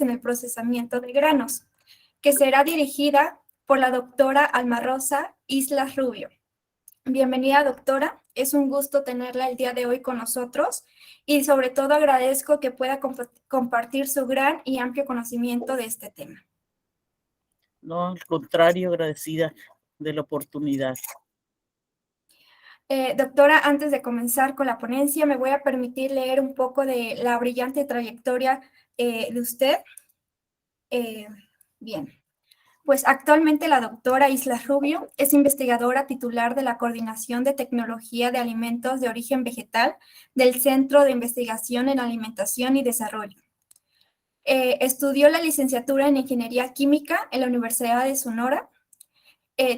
en el procesamiento de granos, que será dirigida por la doctora Alma Rosa Islas Rubio. Bienvenida, doctora. Es un gusto tenerla el día de hoy con nosotros y sobre todo agradezco que pueda compartir su gran y amplio conocimiento de este tema. No, al contrario, agradecida de la oportunidad. Doctora, antes de comenzar con la ponencia, me voy a permitir leer un poco de la brillante trayectoria de usted. Bien. Pues actualmente la doctora Islas Rubio es investigadora titular de la Coordinación de Tecnología de Alimentos de Origen Vegetal del Centro de Investigación en Alimentación y Desarrollo. Estudió la licenciatura en Ingeniería Química en la Universidad de Sonora.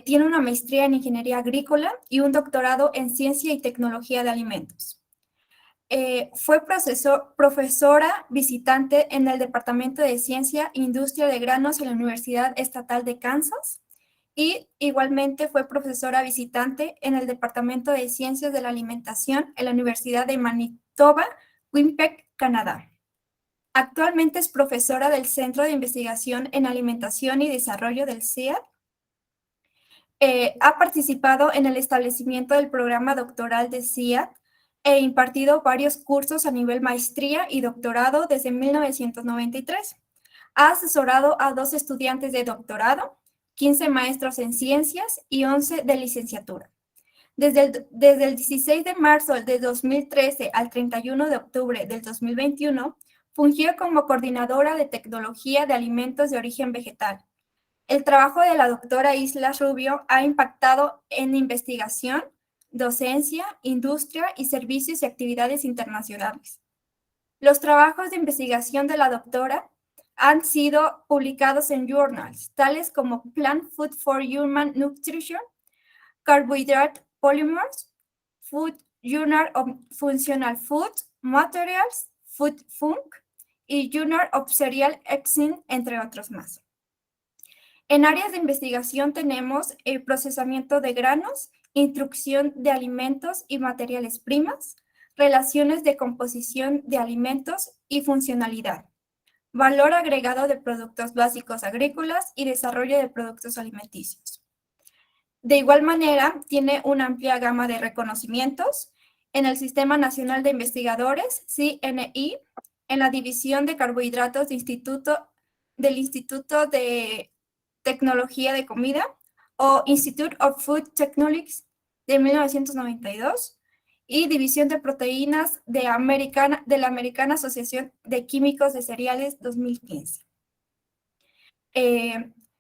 Tiene una maestría en Ingeniería Agrícola y un doctorado en Ciencia y Tecnología de Alimentos. Fue profesora visitante en el Departamento de Ciencia e Industria de Granos en la Universidad Estatal de Kansas y igualmente fue profesora visitante en el Departamento de Ciencias de la Alimentación en la Universidad de Manitoba, Winnipeg, Canadá. Actualmente es profesora del Centro de Investigación en Alimentación y Desarrollo del CIAD. Ha participado en el establecimiento del programa doctoral de CIAD e impartido varios cursos a nivel maestría y doctorado desde 1993. Ha asesorado a 2 estudiantes de doctorado, 15 maestros en ciencias y 11 de licenciatura. Desde el 16 de marzo de 2013 al 31 de octubre del 2021, fungió como coordinadora de tecnología de alimentos de origen vegetal. El trabajo de la doctora Islas Rubio ha impactado en investigación, docencia, industria y servicios y actividades internacionales. Los trabajos de investigación de la doctora han sido publicados en journals, tales como Plant Food for Human Nutrition, Carbohydrate Polymers, Food Journal of Functional Food Materials, Food Funk y Journal of Cereal Exin, entre otros más. En áreas de investigación tenemos el procesamiento de granos, instrucción de alimentos y materiales primas, relaciones de composición de alimentos y funcionalidad, valor agregado de productos básicos agrícolas y desarrollo de productos alimenticios. De igual manera, tiene una amplia gama de reconocimientos en el Sistema Nacional de Investigadores, CNI, en la División de Carbohidratos del Instituto de Tecnología de Comida o Institute of Food Technologies de 1992 y División de Proteínas de la Americana Asociación de Químicos de Cereales 2015.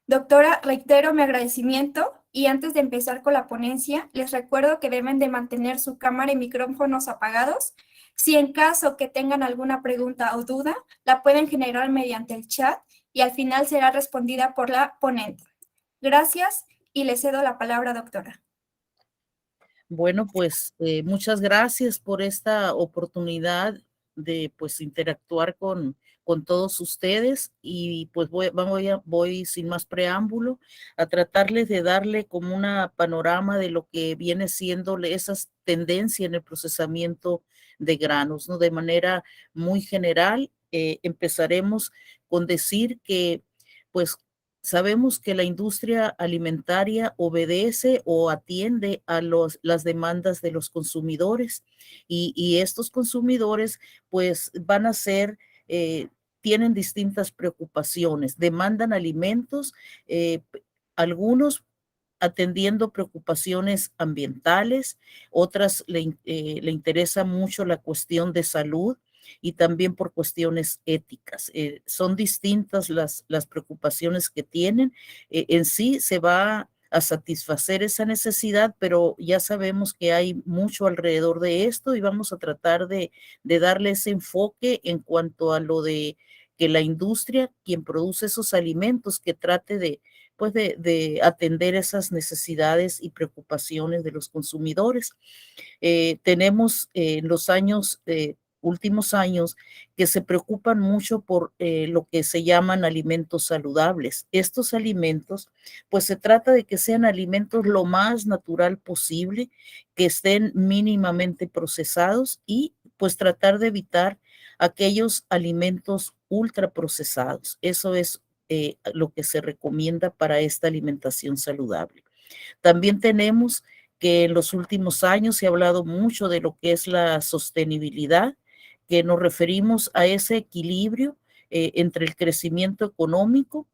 Doctora, reitero mi agradecimiento y antes de empezar con la ponencia, les recuerdo que deben de mantener su cámara y micrófonos apagados. Si en caso que tengan alguna pregunta o duda, la pueden generar mediante el chat y al final será respondida por la ponente. Gracias y le cedo la palabra, doctora. Bueno, pues muchas gracias por esta oportunidad de pues interactuar con todos ustedes y pues voy sin más preámbulo a tratarles de darle como una panorama de lo que viene siendo esas tendencias en el procesamiento de granos, ¿no? De manera muy general, empezaremos con decir que pues sabemos que la industria alimentaria obedece o atiende a las demandas de los consumidores y estos consumidores pues van a ser, tienen distintas preocupaciones, demandan alimentos, algunos atendiendo preocupaciones ambientales, otras le interesa mucho la cuestión de salud y también por cuestiones éticas. Son distintas las preocupaciones que tienen. En sí se va a satisfacer esa necesidad, pero ya sabemos que hay mucho alrededor de esto y vamos a tratar de darle ese enfoque en cuanto a lo de que la industria, quien produce esos alimentos, que trate de atender esas necesidades y preocupaciones de los consumidores. Tenemos en los últimos años que se preocupan mucho por lo que se llaman alimentos saludables. Estos alimentos, pues se trata de que sean alimentos lo más natural posible, que estén mínimamente procesados y pues tratar de evitar aquellos alimentos ultraprocesados. Eso es lo que se recomienda para esta alimentación saludable. También tenemos que en los últimos años se ha hablado mucho de lo que es la sostenibilidad, que nos referimos a ese equilibrio entre el crecimiento económico,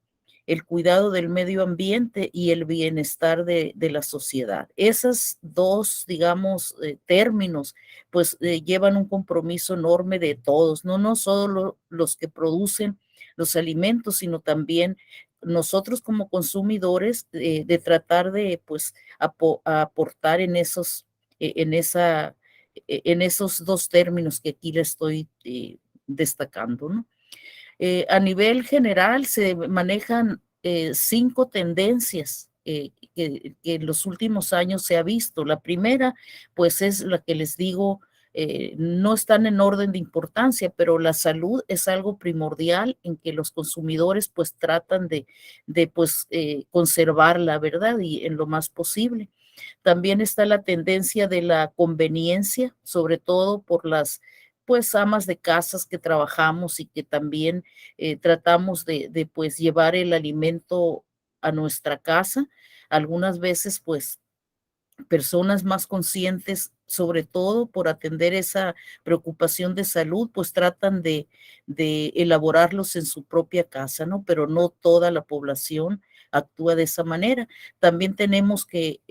el cuidado del medio ambiente y el bienestar de la sociedad. Esos dos, digamos, términos, pues llevan un compromiso enorme de todos, no solo los que producen los alimentos, sino también nosotros como consumidores de tratar de, pues, aportar en en esos dos términos que aquí le estoy destacando, ¿no? A nivel general se manejan 5 tendencias que en los últimos años se ha visto. La primera, pues es la que les digo, no están en orden de importancia, pero la salud es algo primordial en que los consumidores pues tratan de pues conservar la verdad y en lo más posible. También está la tendencia de la conveniencia, sobre todo por las pues amas de casas que trabajamos y que también tratamos de pues llevar el alimento a nuestra casa. Algunas veces pues personas más conscientes, sobre todo por atender esa preocupación de salud, pues tratan de elaborarlos en su propia casa, ¿no? Pero no toda la población actúa de esa manera. También tenemos que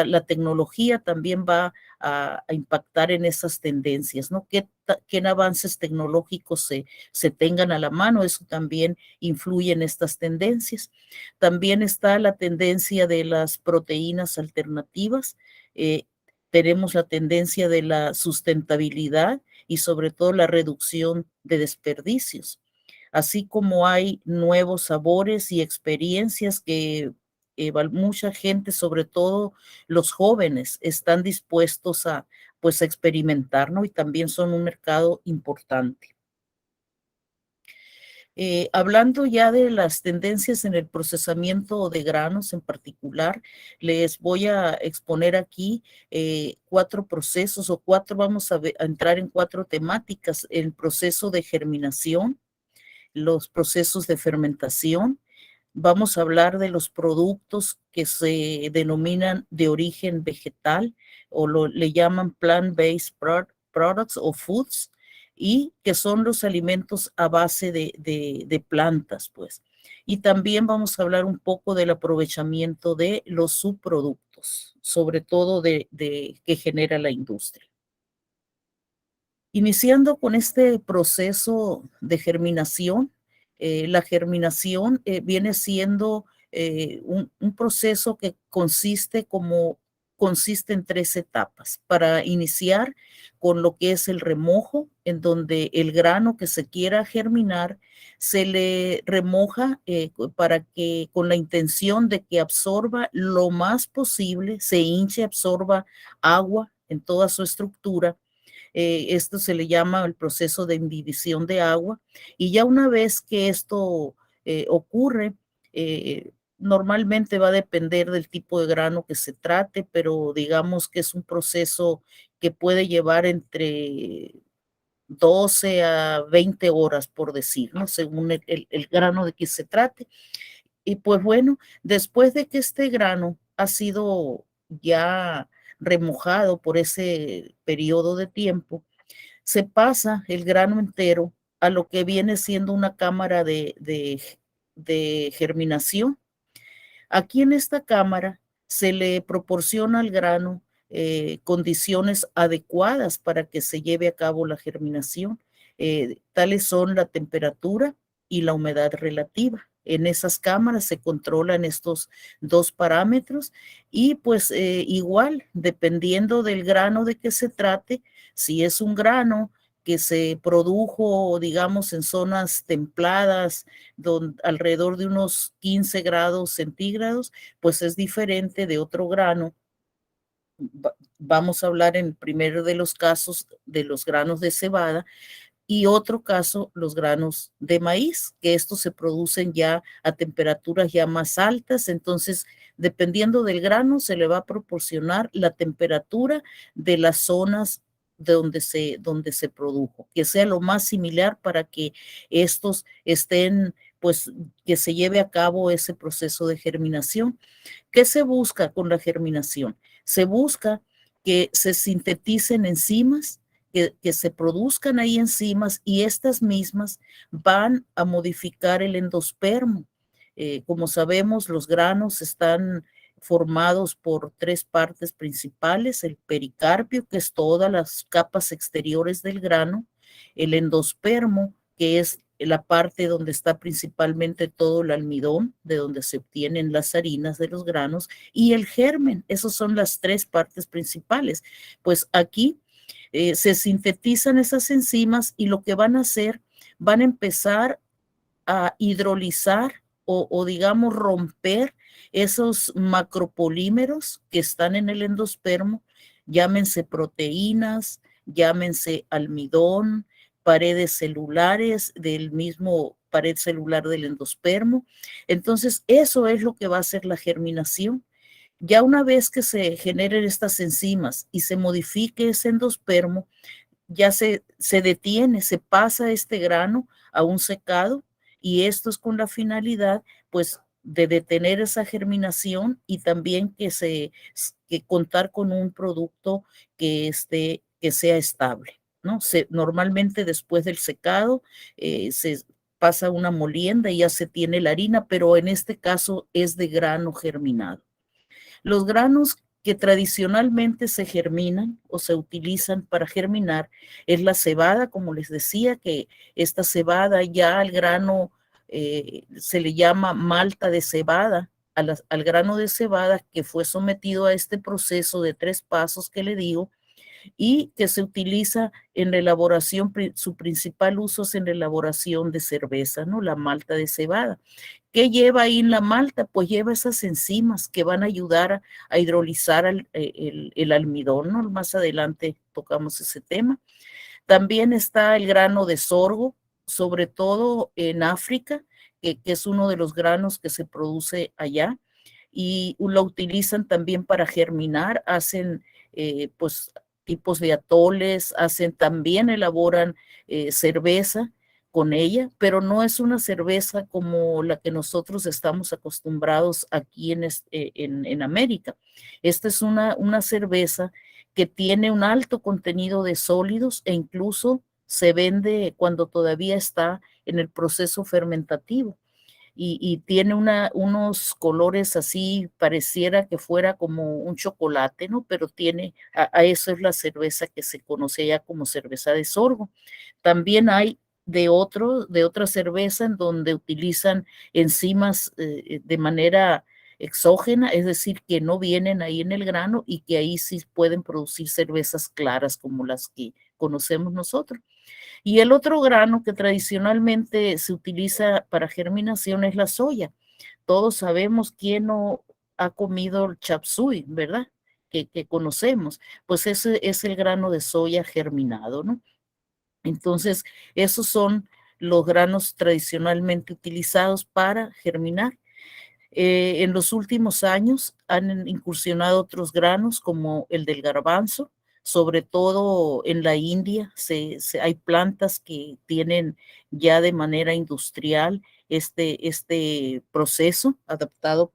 la tecnología también va a impactar en esas tendencias, ¿no? ¿Qué avances tecnológicos se tengan a la mano? Eso también influye en estas tendencias. También está la tendencia de las proteínas alternativas. Eh, Tenemos la tendencia de la sustentabilidad y sobre todo la reducción de desperdicios, así como hay nuevos sabores y experiencias que mucha gente, sobre todo los jóvenes, están dispuestos a pues a experimentar, ¿no? Y también son un mercado importante. Hablando ya de las tendencias en el procesamiento de granos en particular, les voy a exponer aquí 4 procesos o vamos a entrar en 4 temáticas: el proceso de germinación, los procesos de fermentación. Vamos a hablar de los productos que se denominan de origen vegetal o le llaman plant-based products o foods, y que son los alimentos a base de plantas, pues. Y también vamos a hablar un poco del aprovechamiento de los subproductos, sobre todo que genera la industria. Iniciando con este proceso de germinación, la germinación viene siendo un proceso que consiste en 3 etapas. Para iniciar con lo que es el remojo, en donde el grano que se quiera germinar se le remoja para que con la intención de que absorba lo más posible, se hinche, absorba agua en toda su estructura. Esto se le llama el proceso de imbibición de agua, y ya una vez que esto ocurre, normalmente va a depender del tipo de grano que se trate, pero digamos que es un proceso que puede llevar entre 12 a 20 horas, por decir, ¿no? Según el grano de que se trate. Y pues bueno, después de que este grano ha sido ya remojado por ese periodo de tiempo, se pasa el grano entero a lo que viene siendo una cámara de germinación. Aquí en esta cámara se le proporciona al grano condiciones adecuadas para que se lleve a cabo la germinación. Tales son la temperatura y la humedad relativa. En esas cámaras se controlan estos 2 parámetros y pues igual, dependiendo del grano de que se trate, si es un grano que se produjo, digamos, en zonas templadas, alrededor de unos 15 grados centígrados, pues es diferente de otro grano. Vamos a hablar en el primero de los casos de los granos de cebada, y otro caso, los granos de maíz, que estos se producen ya a temperaturas ya más altas. Entonces, dependiendo del grano, se le va a proporcionar la temperatura de las zonas de donde se produjo, que sea lo más similar para que estos estén, pues, que se lleve a cabo ese proceso de germinación. ¿Qué se busca con la germinación? Se busca que se sinteticen enzimas, que se produzcan ahí enzimas y estas mismas van a modificar el endospermo. Como sabemos, los granos están formados por tres partes principales: el pericarpio, que es todas las capas exteriores del grano; el endospermo, que es la parte donde está principalmente todo el almidón, de donde se obtienen las harinas de los granos; y el germen. Esas son las tres partes principales. Pues aquí se sintetizan esas enzimas y lo que van a hacer, van a empezar a hidrolizar o digamos romper esos macropolímeros que están en el endospermo, llámense proteínas, llámense almidón, paredes celulares del mismo pared celular del endospermo. Entonces, eso es lo que va a hacer la germinación. Ya una vez que se generen estas enzimas y se modifique ese endospermo, ya se detiene, se pasa este grano a un secado, y esto es con la finalidad, pues, de detener esa germinación y también que contar con un producto que sea estable, ¿no? Normalmente después del secado se pasa una molienda y ya se tiene la harina, pero en este caso es de grano germinado. Los granos que tradicionalmente se germinan o se utilizan para germinar es la cebada, como les decía, que esta cebada ya al grano se le llama malta de cebada, al grano de cebada que fue sometido a este proceso de 3 pasos que le digo, y que se utiliza en la elaboración, su principal uso es en la elaboración de cerveza, ¿no? La malta de cebada. ¿Qué lleva ahí en la malta? Pues lleva esas enzimas que van a ayudar a hidrolizar el almidón, ¿no? Más adelante tocamos ese tema. También está el grano de sorgo, sobre todo en África, que es uno de los granos que se produce allá, y lo utilizan también para germinar, hacen pues tipos de atoles, también elaboran cerveza con ella, pero no es una cerveza como la que nosotros estamos acostumbrados aquí en América. Esta es una cerveza que tiene un alto contenido de sólidos e incluso se vende cuando todavía está en el proceso fermentativo. Y tiene unos colores así, pareciera que fuera como un chocolate, ¿no? Pero a eso es la cerveza que se conoce ya como cerveza de sorgo. También hay de otra cerveza en donde utilizan enzimas de manera exógena, es decir, que no vienen ahí en el grano y que ahí sí pueden producir cervezas claras como las que conocemos nosotros. Y el otro grano que tradicionalmente se utiliza para germinación es la soya. Todos sabemos quién no ha comido el chop suey, ¿verdad? Que conocemos. Pues ese es el grano de soya germinado, ¿no? Entonces, esos son los granos tradicionalmente utilizados para germinar. En los últimos años han incursionado otros granos como el del garbanzo, sobre todo en la India. Hay plantas que tienen ya de manera industrial este proceso adaptado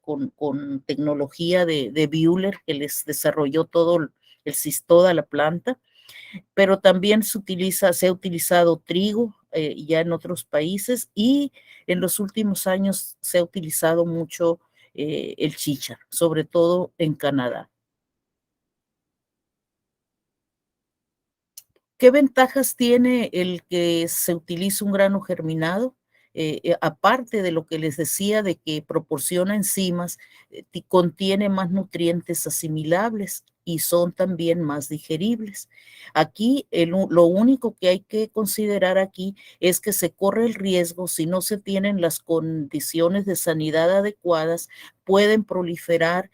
con tecnología de Bühler, que les desarrolló toda la planta. Pero también se ha utilizado trigo ya en otros países, y en los últimos años se ha utilizado mucho el chícharo, sobre todo en Canadá. ¿Qué ventajas tiene el que se utilice un grano germinado? Aparte de lo que les decía de que proporciona enzimas, contiene más nutrientes asimilables y son también más digeribles. Aquí lo único que hay que considerar aquí es que se corre el riesgo, si no se tienen las condiciones de sanidad adecuadas, pueden proliferar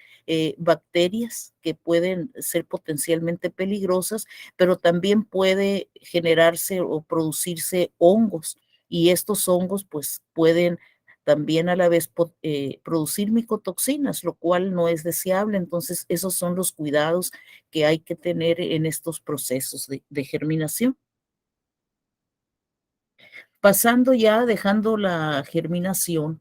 bacterias que pueden ser potencialmente peligrosas, pero también puede generarse o producirse hongos, y estos hongos pues pueden también a la vez producir micotoxinas, lo cual no es deseable. Entonces, esos son los cuidados que hay que tener en estos procesos de germinación. Pasando ya, dejando la germinación,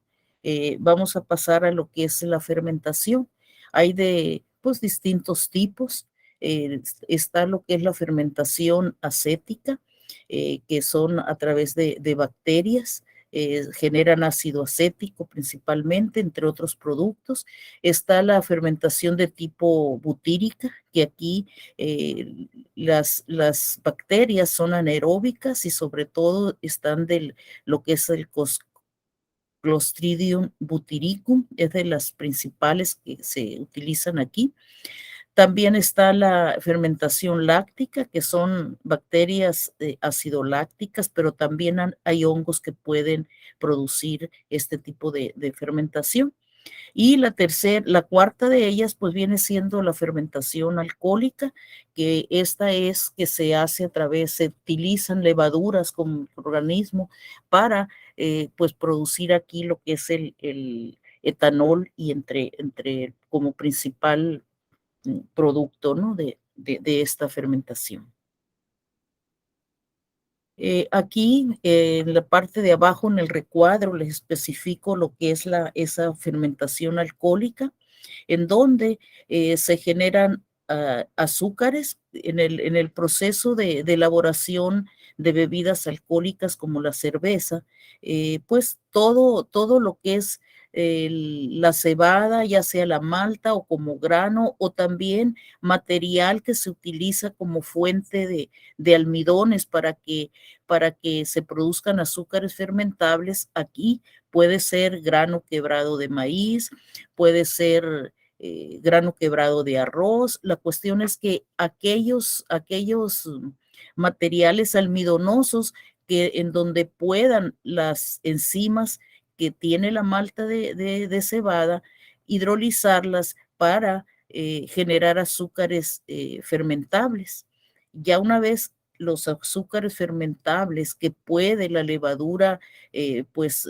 vamos a pasar a lo que es la fermentación. Hay de pues, distintos tipos. Está lo que es la fermentación acética, que son a través de bacterias, generan ácido acético principalmente, entre otros productos. Está la fermentación de tipo butírica, que aquí las bacterias son anaeróbicas y sobre todo están lo que es el Clostridium butyricum, es de las principales que se utilizan aquí. También está la fermentación láctica, que son bacterias acidolácticas, pero también hay hongos que pueden producir este tipo de fermentación. Y la cuarta de ellas, pues viene siendo la fermentación alcohólica, que esta es que se hace a través, se utilizan levaduras como organismo para, pues, producir aquí lo que es el etanol y entre como principal producto, ¿no? de esta fermentación. Aquí en la parte de abajo en el recuadro les especifico lo que es esa fermentación alcohólica, en donde se generan azúcares en el proceso de elaboración de bebidas alcohólicas como la cerveza, pues todo lo que es la cebada, ya sea la malta o como grano, o también material que se utiliza como fuente de almidones para que se produzcan azúcares fermentables. Aquí puede ser grano quebrado de maíz, puede ser grano quebrado de arroz. La cuestión es que aquellos materiales almidonosos que en donde puedan las enzimas que tiene la malta de cebada, hidrolizarlas para generar azúcares fermentables. Ya una vez los azúcares fermentables que puede la levadura pues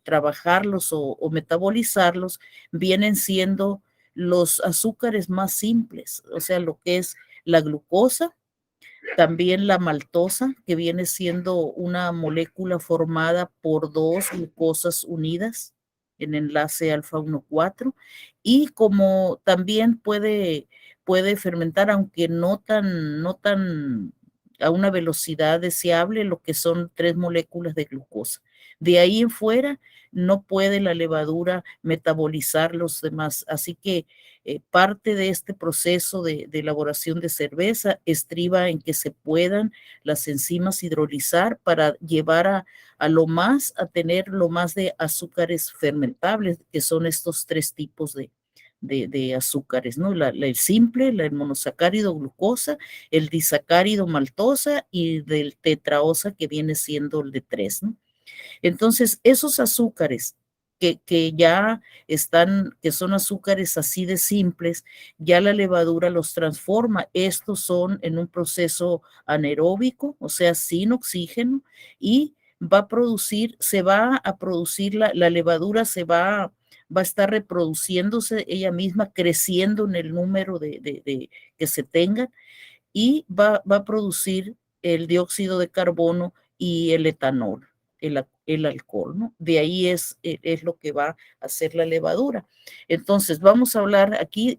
trabajarlos o metabolizarlos, vienen siendo los azúcares más simples, o sea, lo que es la glucosa, también la maltosa, que viene siendo una molécula formada por dos glucosas unidas en enlace alfa 1,4, y como también puede fermentar, aunque no tan a una velocidad deseable, lo que son 3 moléculas de glucosa. De ahí en fuera no puede la levadura metabolizar los demás, así que parte de este proceso de elaboración de cerveza estriba en que se puedan las enzimas hidrolizar para llevar a tener lo más de azúcares fermentables, que son estos 3 tipos de azúcares, ¿no? El simple, el monosacárido glucosa, el disacárido maltosa y del tetraosa, que viene siendo el de 3, ¿no? Entonces, esos azúcares que ya están, que son azúcares así de simples, ya la levadura los transforma. Estos son en un proceso anaeróbico, o sea, sin oxígeno, y se va a producir, la levadura va a estar reproduciéndose ella misma, creciendo en el número que se tengan, y va a producir el dióxido de carbono y el etanol, el alcohol, ¿no? De ahí es lo que va a hacer la levadura. Entonces, vamos a hablar aquí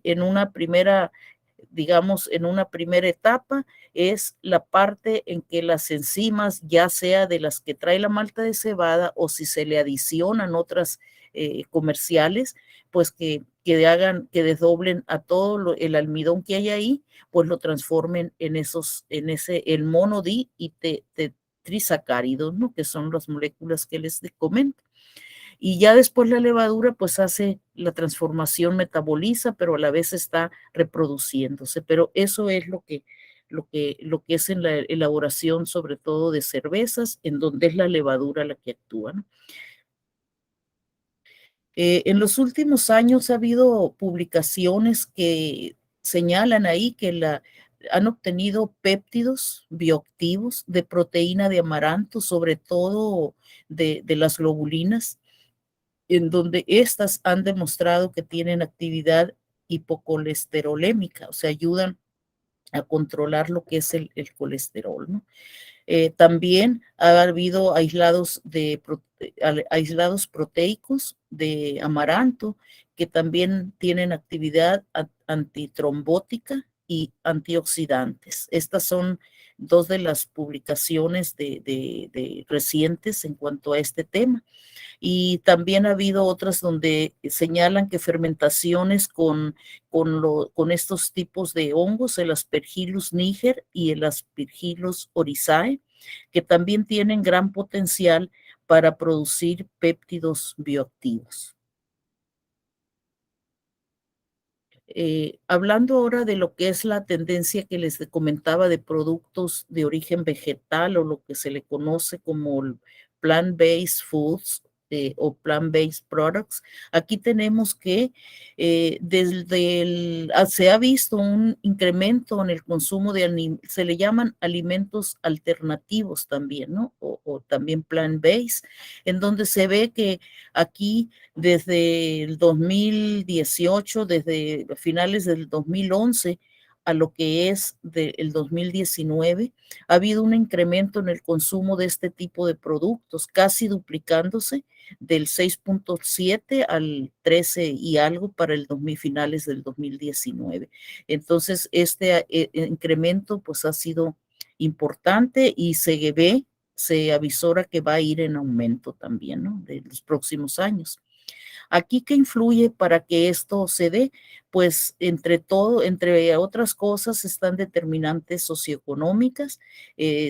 digamos, en una primera etapa, es la parte en que las enzimas, ya sea de las que trae la malta de cebada o si se le adicionan otras comerciales, pues que desdoblen a todo el almidón que hay ahí, pues lo transformen en el monodi y trisacáridos, ¿no? Que son las moléculas que les comento. Y ya después la levadura pues hace la transformación, metaboliza, pero a la vez está reproduciéndose. Pero eso es lo que es en la elaboración, sobre todo de cervezas, en donde es la levadura la que actúa, ¿no? En los últimos años ha habido publicaciones que señalan ahí que han obtenido péptidos bioactivos de proteína de amaranto, sobre todo de las globulinas, en donde estas han demostrado que tienen actividad hipocolesterolémica, o sea, ayudan a controlar lo que es el colesterol, ¿no? También ha habido aislados proteicos de amaranto que también tienen actividad antitrombótica y antioxidantes. Estas son dos de las publicaciones de recientes en cuanto a este tema. Y también ha habido otras donde señalan que fermentaciones con estos tipos de hongos, el Aspergillus niger y el Aspergillus oryzae, que también tienen gran potencial para producir péptidos bioactivos. Hablando ahora de lo que es la tendencia que les comentaba de productos de origen vegetal o lo que se le conoce como plant-based foods o plant-based products, aquí tenemos que se ha visto un incremento en el consumo se le llaman alimentos alternativos también, ¿no? O también plant-based, en donde se ve que aquí desde el 2018, desde finales del 2011 a lo que es del 2019, ha habido un incremento en el consumo de este tipo de productos, casi duplicándose del 6.7 al 13 y algo para el 2000, finales del 2019. Entonces, este incremento pues ha sido importante y se avisora que va a ir en aumento también, ¿no? De los próximos años. Aquí, ¿qué influye para que esto se dé? Pues entre otras cosas, están determinantes socioeconómicas,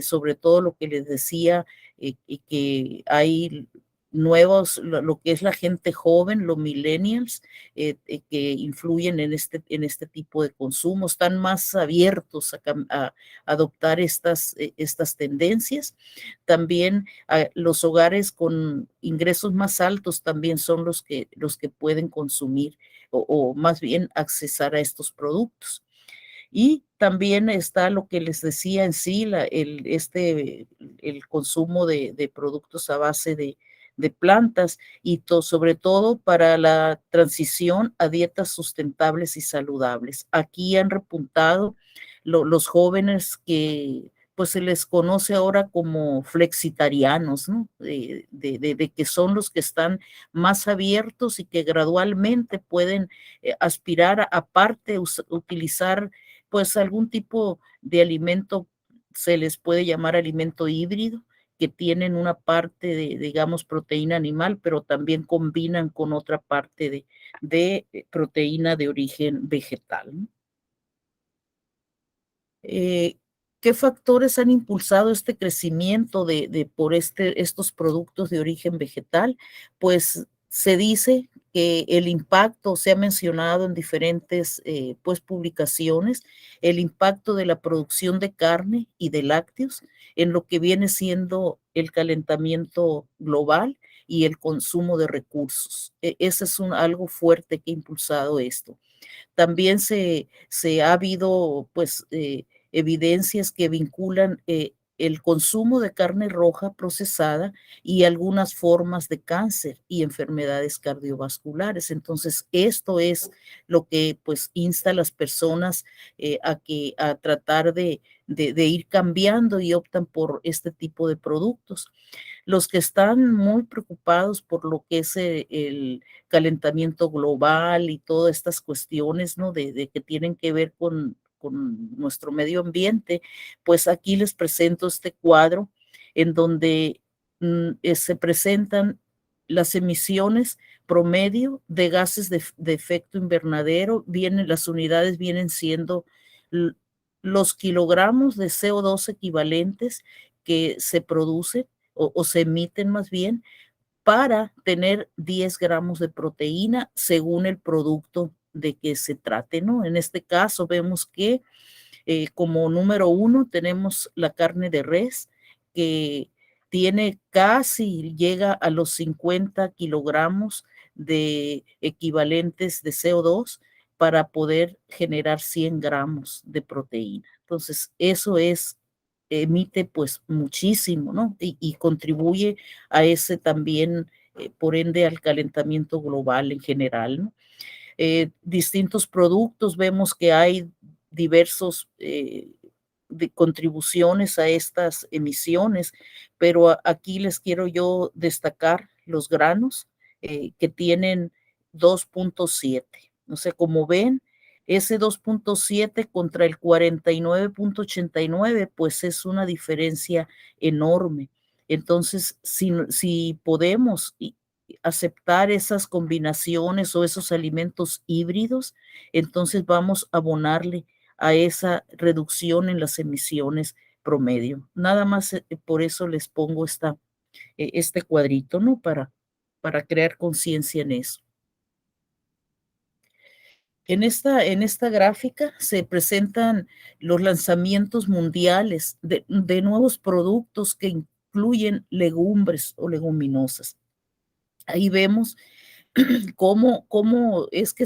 sobre todo lo que les decía, que hay lo que es la gente joven, los millennials, que influyen en este tipo de consumo, están más abiertos a adoptar estas tendencias. También los hogares con ingresos más altos también son los que pueden consumir o más bien accesar a estos productos. Y también está lo que les decía en sí, el consumo de productos a base de plantas y sobre todo para la transición a dietas sustentables y saludables. Aquí han repuntado los jóvenes que pues se les conoce ahora como flexitarianos, ¿no? De que son los que están más abiertos y que gradualmente pueden aspirar a, aparte, utilizar pues algún tipo de alimento, se les puede llamar alimento híbrido, que tienen una parte de, digamos, proteína animal, pero también combinan con otra parte de proteína de origen vegetal, ¿no? Eh, ¿Qué factores han impulsado este crecimiento por estos productos de origen vegetal? Pues se dice que el impacto, se ha mencionado en diferentes pues, publicaciones, el impacto de la producción de carne y de lácteos en lo que viene siendo el calentamiento global y el consumo de recursos. Ese es algo fuerte que ha impulsado esto. También se ha habido pues evidencias que vinculan el consumo de carne roja procesada y algunas formas de cáncer y enfermedades cardiovasculares. Entonces, esto es lo que pues insta a las personas a tratar de ir cambiando y optan por este tipo de productos. Los que están muy preocupados por lo que es el calentamiento global y todas estas cuestiones, ¿no? De que tienen que ver con nuestro medio ambiente, pues aquí les presento este cuadro en donde se presentan las emisiones promedio de gases de efecto invernadero, las unidades vienen siendo los kilogramos de CO2 equivalentes que se producen o se emiten más bien para tener 10 gramos de proteína según el producto de que se trate, ¿no? En este caso vemos que como número uno tenemos la carne de res que llega a los 50 kilogramos de equivalentes de CO2 para poder generar 100 gramos de proteína. Entonces, emite pues muchísimo, ¿no? Y contribuye a ese también por ende al calentamiento global en general, ¿no? Distintos productos, vemos que hay diversos de contribuciones a estas emisiones, pero aquí les quiero yo destacar los granos que tienen 2.7. O sea, como ven, ese 2.7 contra el 49.89, pues es una diferencia enorme. Entonces, si podemos aceptar esas combinaciones o esos alimentos híbridos, entonces vamos a abonarle a esa reducción en las emisiones promedio. Nada más por eso les pongo este cuadrito, ¿no? Para crear conciencia en eso. En esta gráfica se presentan los lanzamientos mundiales de nuevos productos que incluyen legumbres o leguminosas. Ahí vemos cómo es que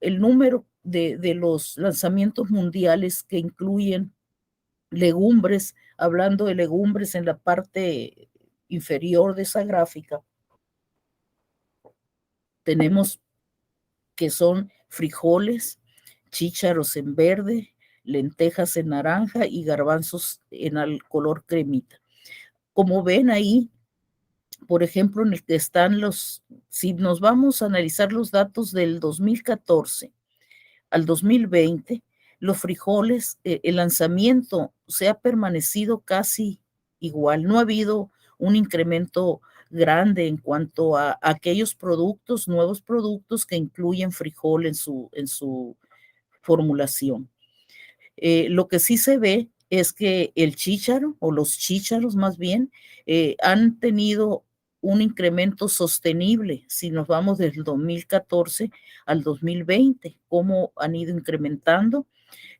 el número de los lanzamientos mundiales que incluyen legumbres, hablando de legumbres en la parte inferior de esa gráfica, tenemos que son frijoles, chícharos en verde, lentejas en naranja y garbanzos en el color cremita. Como ven ahí, por ejemplo, en el que están si nos vamos a analizar los datos del 2014 al 2020, los frijoles, el lanzamiento se ha permanecido casi igual, no ha habido un incremento grande en cuanto a aquellos productos, nuevos productos que incluyen frijol en su formulación. Lo que sí se ve es que el chícharo o los chícharos más bien han tenido un incremento sostenible si nos vamos desde el 2014 al 2020, cómo han ido incrementando.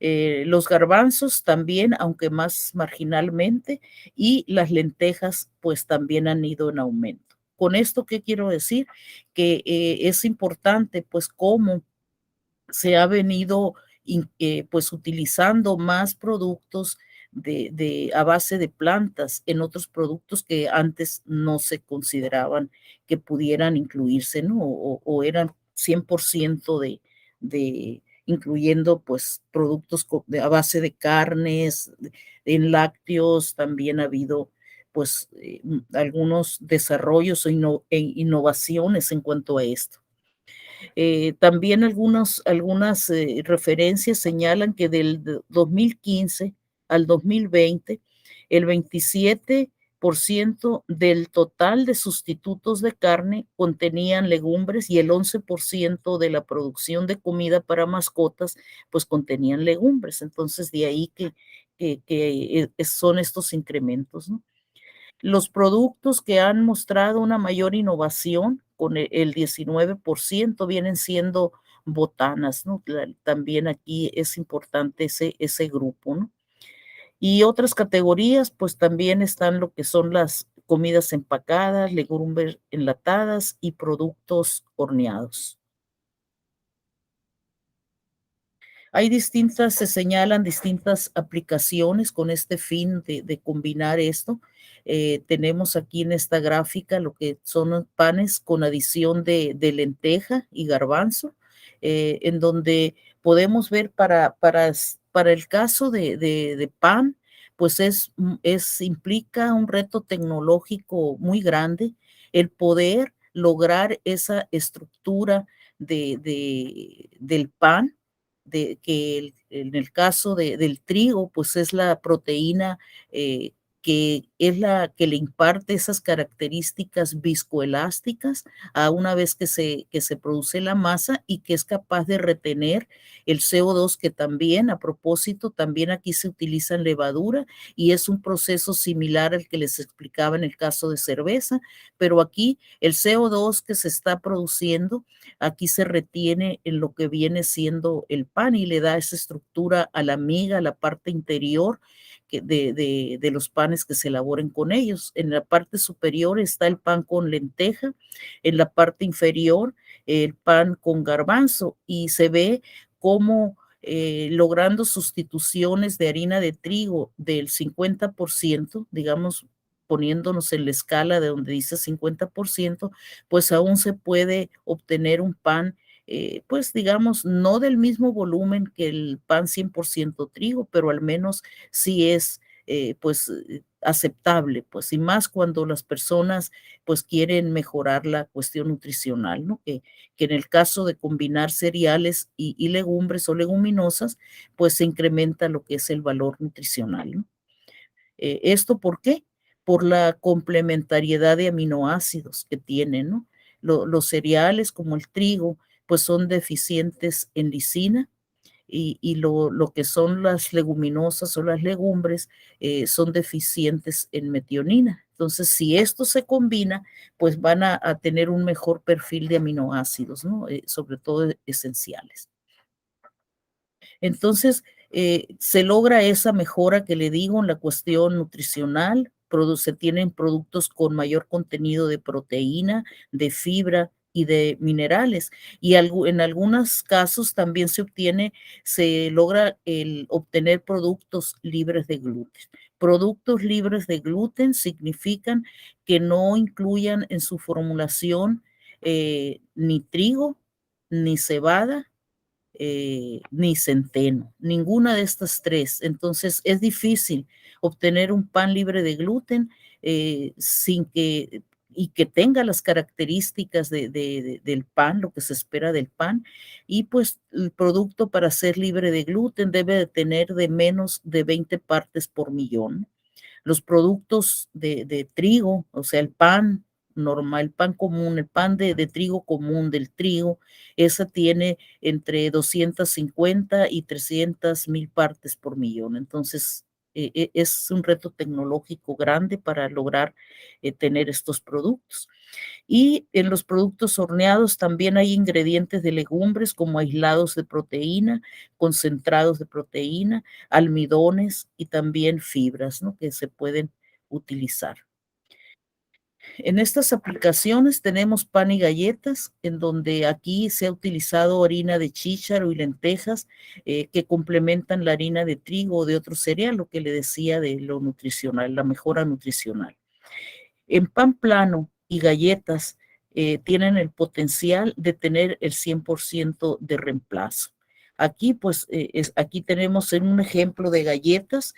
Los garbanzos también, aunque más marginalmente, y las lentejas pues también han ido en aumento. Con esto, ¿qué quiero decir? Que es importante pues cómo se ha venido pues utilizando más productos a base de plantas en otros productos que antes no se consideraban que pudieran incluirse, ¿no? O eran 100% incluyendo pues productos a base de carnes, en lácteos, también ha habido pues algunos desarrollos e innovaciones en cuanto a esto. También algunas referencias señalan que del 2015 al 2020, el 27% del total de sustitutos de carne contenían legumbres y el 11% de la producción de comida para mascotas pues contenían legumbres. Entonces de ahí que son estos incrementos, ¿no? Los productos que han mostrado una mayor innovación con el 19% vienen siendo botanas, ¿no? También aquí es importante ese grupo, ¿no? Y otras categorías, pues también están lo que son las comidas empacadas, legumbres enlatadas y productos horneados. Se señalan distintas aplicaciones con este fin de combinar esto. Tenemos aquí en esta gráfica lo que son panes con adición de lenteja y garbanzo, en donde podemos ver para el caso de pan, pues implica un reto tecnológico muy grande el poder lograr esa estructura del pan, en el caso del trigo, pues es la proteína que es la que le imparte esas características viscoelásticas a una vez que se produce la masa y que es capaz de retener el CO2, que también, a propósito, también aquí se utiliza en levadura y es un proceso similar al que les explicaba en el caso de cerveza, pero aquí el CO2 que se está produciendo, aquí se retiene en lo que viene siendo el pan y le da esa estructura a la miga, a la parte interior de los panes que se elaboren con ellos. En la parte superior está el pan con lenteja, en la parte inferior el pan con garbanzo y se ve cómo logrando sustituciones de harina de trigo del 50%, digamos, poniéndonos en la escala de donde dice 50%, pues aún se puede obtener un pan, pues digamos, no del mismo volumen que el pan 100% trigo, pero al menos sí es pues aceptable, pues, y más cuando las personas pues quieren mejorar la cuestión nutricional, ¿no? Que en el caso de combinar cereales y legumbres o leguminosas, pues se incrementa lo que es el valor nutricional, ¿no? ¿Esto por qué? Por la complementariedad de aminoácidos que tienen, ¿no? Los cereales como el trigo, pues son deficientes en lisina, y lo que son las leguminosas o las legumbres son deficientes en metionina. Entonces, si esto se combina, pues van a tener un mejor perfil de aminoácidos, ¿no? Sobre todo esenciales. Entonces, se logra esa mejora que le digo en la cuestión nutricional, se tienen productos con mayor contenido de proteína, de fibra y de minerales. Y en algunos casos también se logra el obtener productos libres de gluten. Productos libres de gluten significan que no incluyan en su formulación ni trigo, ni cebada, ni centeno, ninguna de estas tres. Entonces es difícil obtener un pan libre de gluten sin que y que tenga las características del pan, lo que se espera del pan, y pues el producto para ser libre de gluten debe de tener de menos de 20 partes por millón. Los productos de trigo, o sea, el pan normal, el pan común, el pan de trigo común, del trigo, esa tiene entre 250 y 300,000 partes por millón. Entonces, es un reto tecnológico grande para lograr tener estos productos. Y en los productos horneados también hay ingredientes de legumbres como aislados de proteína, concentrados de proteína, almidones y también fibras, ¿no? Que se pueden utilizar. En estas aplicaciones tenemos pan y galletas, en donde aquí se ha utilizado harina de chícharo y lentejas que complementan la harina de trigo o de otro cereal, lo que le decía de lo nutricional, la mejora nutricional. En pan plano y galletas tienen el potencial de tener el 100% de reemplazo. Aquí, pues, aquí tenemos en un ejemplo de galletas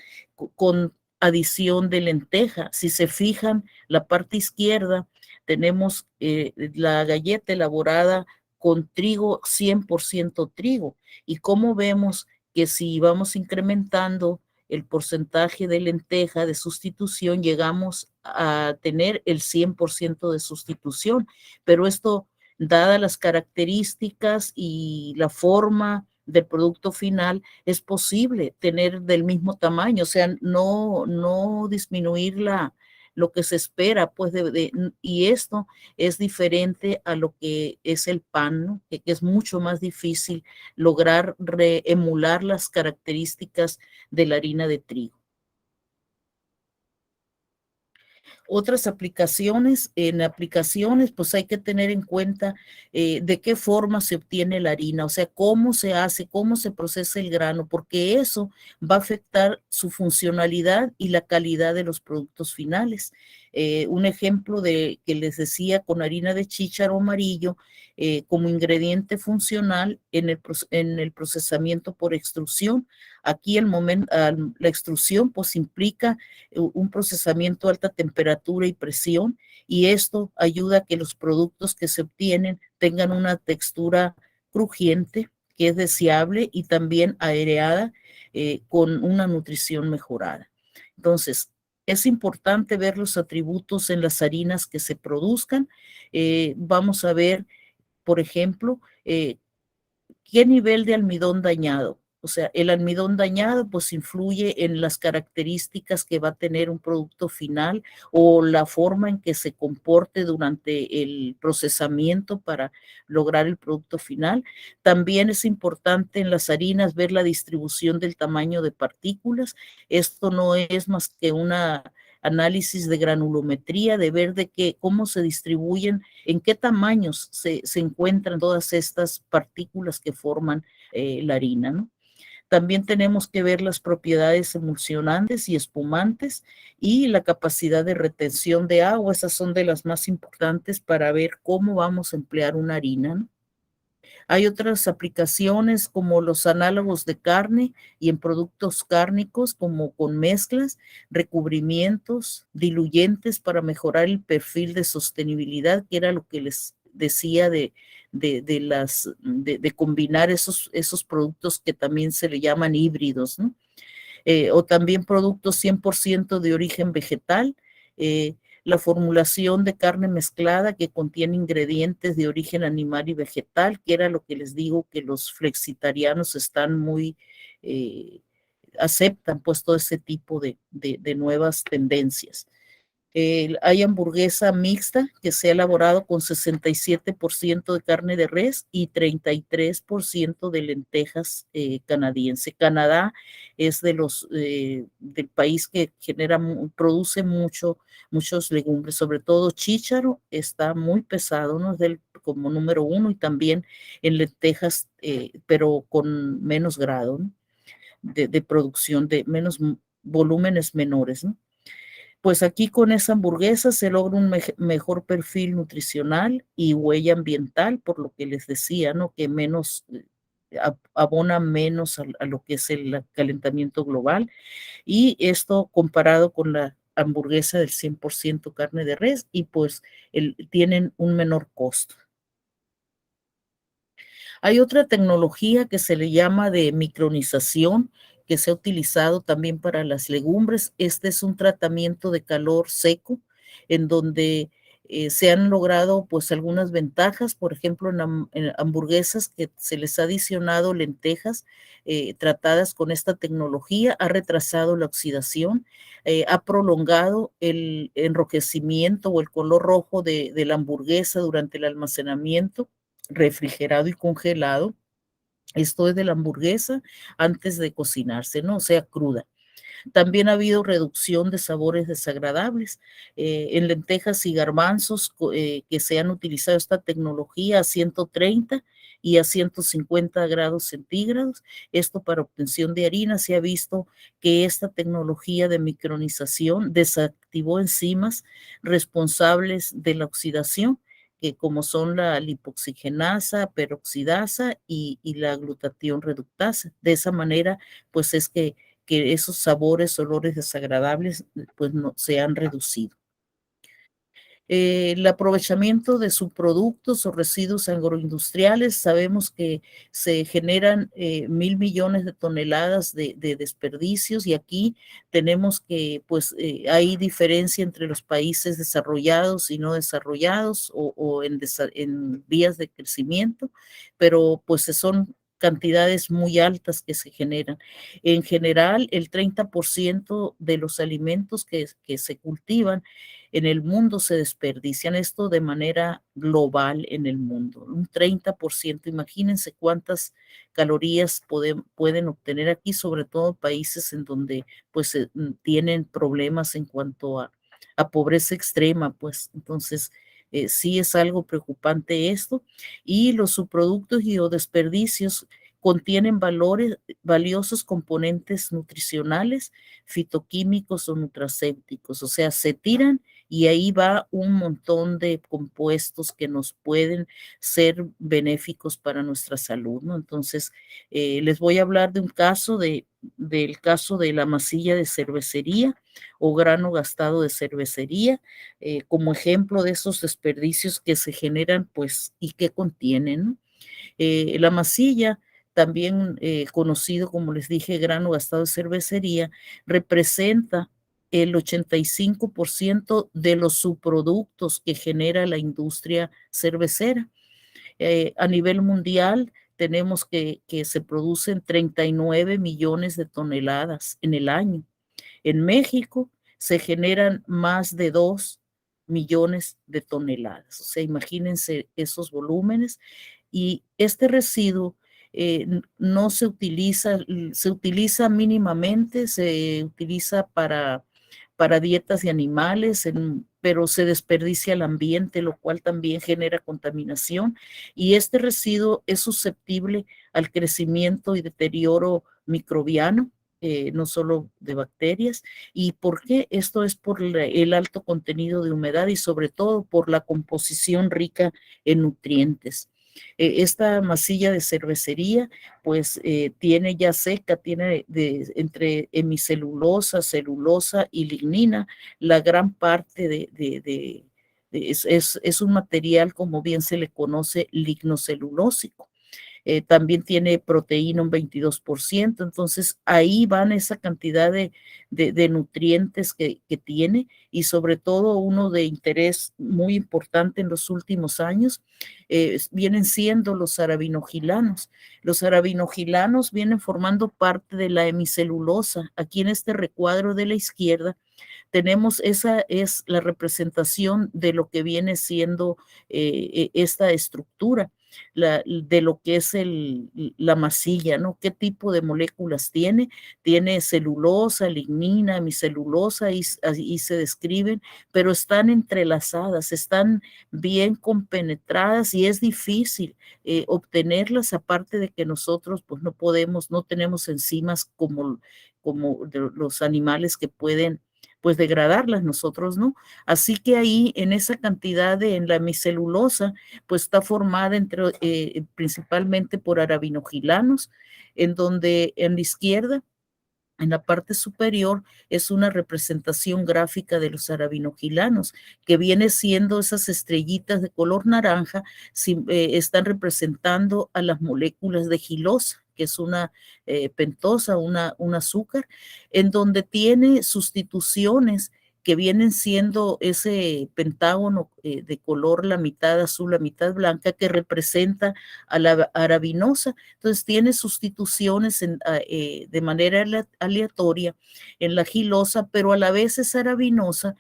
con adición de lenteja. Si se fijan, la parte izquierda tenemos la galleta elaborada con trigo, 100% trigo. Y como vemos que si vamos incrementando el porcentaje de lenteja de sustitución, llegamos a tener el 100% de sustitución, pero esto, dadas las características y la forma del producto final, es posible tener del mismo tamaño, o sea, no disminuir lo que se espera, pues, y esto es diferente a lo que es el pan, ¿no? Que es mucho más difícil lograr emular las características de la harina de trigo. Otras aplicaciones, en aplicaciones, pues hay que tener en cuenta de qué forma se obtiene la harina, o sea, cómo se hace, cómo se procesa el grano, porque eso va a afectar su funcionalidad y la calidad de los productos finales. Un ejemplo de que les decía con harina de chícharo amarillo como ingrediente funcional en el procesamiento por extrusión. Aquí la extrusión pues implica un procesamiento a alta temperatura y presión, y esto ayuda a que los productos que se obtienen tengan una textura crujiente, que es deseable, y también aireada, con una nutrición mejorada. Entonces, es importante ver los atributos en las harinas que se produzcan. Vamos a ver, por ejemplo, ¿qué nivel de almidón dañado? O sea, el almidón dañado pues influye en las características que va a tener un producto final o la forma en que se comporte durante el procesamiento para lograr el producto final. También es importante en las harinas ver la distribución del tamaño de partículas. Esto no es más que una análisis de granulometría, de ver cómo se distribuyen, en qué tamaños se encuentran todas estas partículas que forman la harina, ¿no? También tenemos que ver las propiedades emulsionantes y espumantes y la capacidad de retención de agua. Esas son de las más importantes para ver cómo vamos a emplear una harina, ¿no? Hay otras aplicaciones como los análogos de carne y en productos cárnicos como con mezclas, recubrimientos, diluyentes para mejorar el perfil de sostenibilidad, que era lo que les decía de combinar esos productos que también se le llaman híbridos, ¿no? O también productos 100% de origen vegetal, eh, la formulación de carne mezclada que contiene ingredientes de origen animal y vegetal, que era lo que les digo que los flexitarianos están muy, aceptan pues todo ese tipo de nuevas tendencias. Hay hamburguesa mixta que se ha elaborado con 67% de carne de res y 33% de lentejas canadiense. Canadá es del país que produce muchos legumbres, sobre todo chícharo, está muy pesado, ¿no? Como número uno, y también en lentejas, pero con menos grado, ¿no? de producción, de menos volúmenes menores, ¿no? Pues aquí con esa hamburguesa se logra un mejor perfil nutricional y huella ambiental, por lo que les decía, ¿no? Que menos, abona menos a lo que es el calentamiento global. Y esto comparado con la hamburguesa del 100% carne de res, y pues tienen un menor costo. Hay otra tecnología que se le llama de micronización, que se ha utilizado también para las legumbres. Este es un tratamiento de calor seco, en donde se han logrado pues algunas ventajas, por ejemplo, en hamburguesas que se les ha adicionado lentejas tratadas con esta tecnología, ha retrasado la oxidación, ha prolongado el enrojecimiento o el color rojo de la hamburguesa durante el almacenamiento refrigerado y congelado. Esto es de la hamburguesa antes de cocinarse, ¿no? O sea, cruda. También ha habido reducción de sabores desagradables. En lentejas y garbanzos que se han utilizado esta tecnología a 130 y a 150 grados centígrados. Esto para obtención de harina. Se ha visto que esta tecnología de micronización desactivó enzimas responsables de la oxidación, que como son la lipoxigenasa, peroxidasa y la glutatión reductasa. De esa manera, pues es que esos sabores, olores desagradables, pues no se han reducido. El aprovechamiento de subproductos o residuos agroindustriales, sabemos que se generan 1.000 millones de toneladas de desperdicios, y aquí tenemos que, pues, hay diferencia entre los países desarrollados y no desarrollados o en vías de crecimiento, pero pues son cantidades muy altas que se generan. En general, el 30% de los alimentos que se cultivan en el mundo se desperdician, esto de manera global en el mundo, un 30%. Imagínense cuántas calorías pueden obtener aquí, sobre todo países en donde pues tienen problemas en cuanto a pobreza extrema, pues entonces sí es algo preocupante esto. Y los subproductos y o desperdicios contienen valiosos componentes nutricionales, fitoquímicos o nutracéuticos, o sea, se tiran y ahí va un montón de compuestos que nos pueden ser benéficos para nuestra salud, ¿no? Entonces, les voy a hablar de un caso del caso de la masilla de cervecería o grano gastado de cervecería, como ejemplo de esos desperdicios que se generan, pues, y que contienen, ¿no? La masilla, también conocido como les dije, grano gastado de cervecería, representa el 85% de los subproductos que genera la industria cervecera. A nivel mundial tenemos que se producen 39 millones de toneladas en el año. En México se generan más de 2 millones de toneladas. O sea, imagínense esos volúmenes. Y este residuo no se utiliza mínimamente, se utiliza para dietas de animales, pero se desperdicia el ambiente, lo cual también genera contaminación. Y este residuo es susceptible al crecimiento y deterioro microbiano, no solo de bacterias. ¿Y por qué? Esto es por el alto contenido de humedad y sobre todo por la composición rica en nutrientes. Esta masilla de cervecería, pues tiene ya seca, tiene entre hemicelulosa, celulosa y lignina, la gran parte es un material, como bien se le conoce, lignocelulósico. También tiene proteína un 22%, entonces ahí van esa cantidad de nutrientes que tiene, y sobre todo uno de interés muy importante en los últimos años vienen siendo los arabinogilanos. Los arabinogilanos vienen formando parte de la hemicelulosa. Aquí en este recuadro de la izquierda tenemos, esa es la representación de lo que viene siendo esta estructura, de lo que es la masilla, ¿no? ¿Qué tipo de moléculas tiene? Tiene celulosa, lignina, hemicelulosa, y se describen, pero están entrelazadas, están bien compenetradas y es difícil obtenerlas, aparte de que nosotros pues no tenemos enzimas como los animales que pueden pues degradarlas, nosotros no. Así que ahí en esa cantidad en la hemicelulosa, pues está formada principalmente por arabinogilanos, en donde en la izquierda, en la parte superior, es una representación gráfica de los arabinogilanos, que viene siendo esas estrellitas de color naranja, están representando a las moléculas de gilosa, que es una pentosa, un azúcar, en donde tiene sustituciones que vienen siendo ese pentágono de color, la mitad azul, la mitad blanca, que representa a la arabinosa. Entonces tiene sustituciones de manera aleatoria en la gilosa, pero a la vez esa arabinosa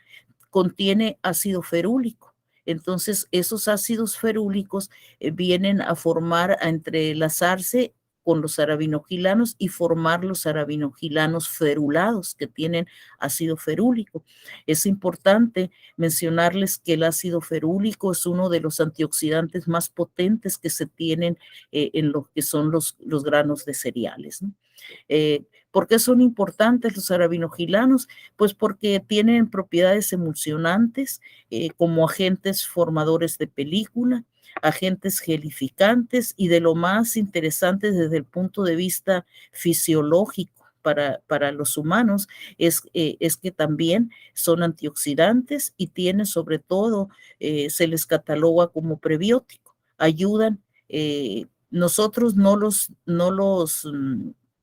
contiene ácido ferúlico. Entonces esos ácidos ferúlicos vienen a a entrelazarse con los arabinogilanos y formar los arabinogilanos ferulados, que tienen ácido ferúlico. Es importante mencionarles que el ácido ferúlico es uno de los antioxidantes más potentes que se tienen en lo que son los granos de cereales, ¿no? ¿Por qué son importantes los arabinogilanos? Pues porque tienen propiedades emulsionantes, como agentes formadores de película, agentes gelificantes, y de lo más interesante desde el punto de vista fisiológico para los humanos es que también son antioxidantes y tienen, sobre todo, se les cataloga como prebiótico. Ayudan, nosotros no los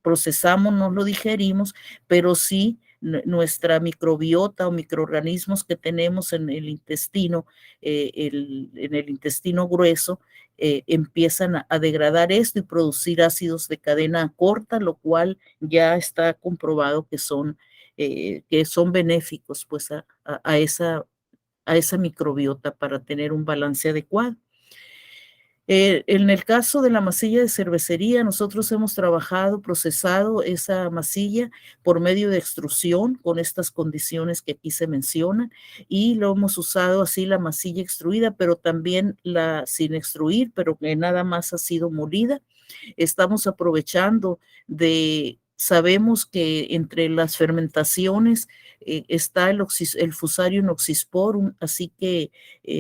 procesamos, no lo digerimos, pero sí nuestra microbiota o microorganismos que tenemos en el intestino, en el intestino grueso, empiezan a degradar esto y producir ácidos de cadena corta, lo cual ya está comprobado que son benéficos pues a esa microbiota para tener un balance adecuado. En el caso de la masilla de cervecería, nosotros hemos procesado esa masilla por medio de extrusión con estas condiciones que aquí se mencionan, y lo hemos usado así, la masilla extruida, pero también la sin extruir, pero que nada más ha sido molida. Estamos aprovechando sabemos que entre las fermentaciones está el Fusarium oxysporum, así que